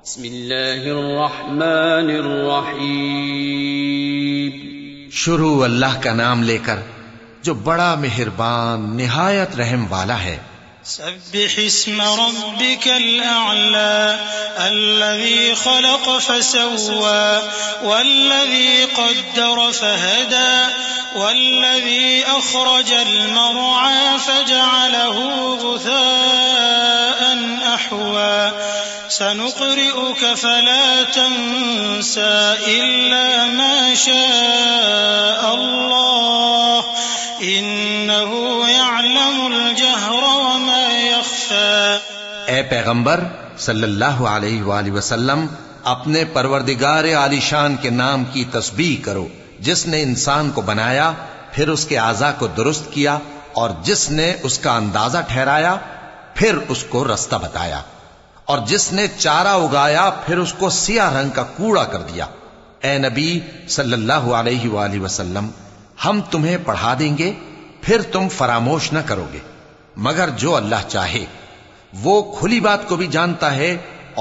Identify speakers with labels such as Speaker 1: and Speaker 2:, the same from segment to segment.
Speaker 1: بسم اللہ الرحمن الرحیم.
Speaker 2: شروع اللہ کا نام لے کر جو بڑا مہربان نہایت رحم والا ہے.
Speaker 3: سبح اسم ربك الأعلى الذي خلق فسوى والذي قدر فهدى والذي أخرج المرعى فجعله غثاء أحوى سنقرئك فلا تنسى إلا ما شاء الله إنه يعلم الجهر وما يخفى.
Speaker 2: اے پیغمبر صلی اللہ علیہ وآلہ وسلم، اپنے پروردگار عالی شان کے نام کی تسبیح کرو، جس نے انسان کو بنایا پھر اس کے اعضاء کو درست کیا، اور جس نے اس کا اندازہ ٹھہرایا پھر اس کو رستہ بتایا، اور جس نے چارہ اگایا پھر اس کو سیاہ رنگ کا کوڑا کر دیا. اے نبی صلی اللہ علیہ وآلہ وسلم، ہم تمہیں پڑھا دیں گے پھر تم فراموش نہ کرو گے مگر جو اللہ چاہے. وہ کھلی بات کو بھی جانتا ہے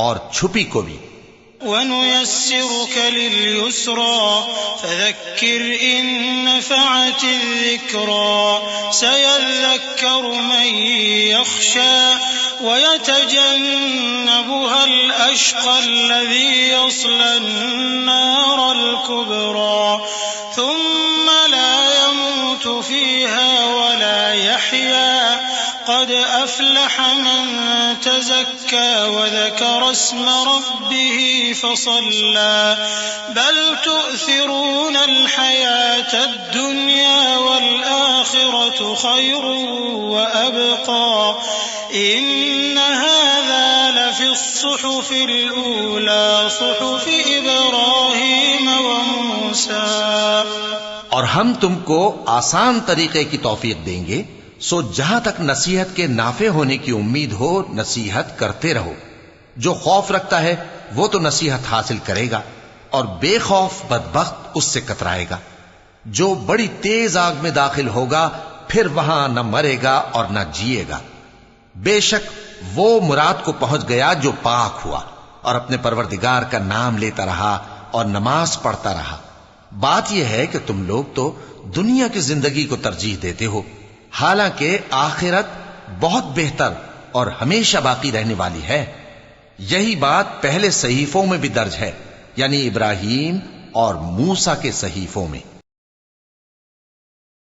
Speaker 2: اور چھپی کو بھی.
Speaker 3: وَنُيَسِّرُكَ لِلْيُسْرَى فَذَكِّرْ إِن نَّفَعَتِ الذِّكْرَى سَيَذَّكَّرُ مَن يَخْشَىٰ وَيَتَجَنَّبُهَا الْأَشْقَى الَّذِي يَصْلَى النَّارَ الْكُبْرَى ثُمَّ لَا يَمُوتُ فِيهَا وَلَا يَحْيَىٰ قد أفلح من تزكى وذكر اسم ربه فصلى بل تؤثرون الحياة الدنيا والآخرة خير وأبقى إن هذا لفي الصحف الأولى صحف إبراهيم وموسى.
Speaker 2: اور ہم تم کو آسان طریقے کی توفیق دیں گے، سو جہاں تک نصیحت کے نافع ہونے کی امید ہو نصیحت کرتے رہو. جو خوف رکھتا ہے وہ تو نصیحت حاصل کرے گا، اور بے خوف بدبخت اس سے کترائے گا. جو بڑی تیز آگ میں داخل ہوگا پھر وہاں نہ مرے گا اور نہ جیے گا. بے شک وہ مراد کو پہنچ گیا جو پاک ہوا اور اپنے پروردگار کا نام لیتا رہا اور نماز پڑھتا رہا. بات یہ ہے کہ تم لوگ تو دنیا کی زندگی کو ترجیح دیتے ہو، حالانکہ آخرت بہت بہتر اور ہمیشہ باقی رہنے والی ہے. یہی بات پہلے صحیفوں میں بھی درج ہے، یعنی ابراہیم اور موسیٰ کے صحیفوں میں.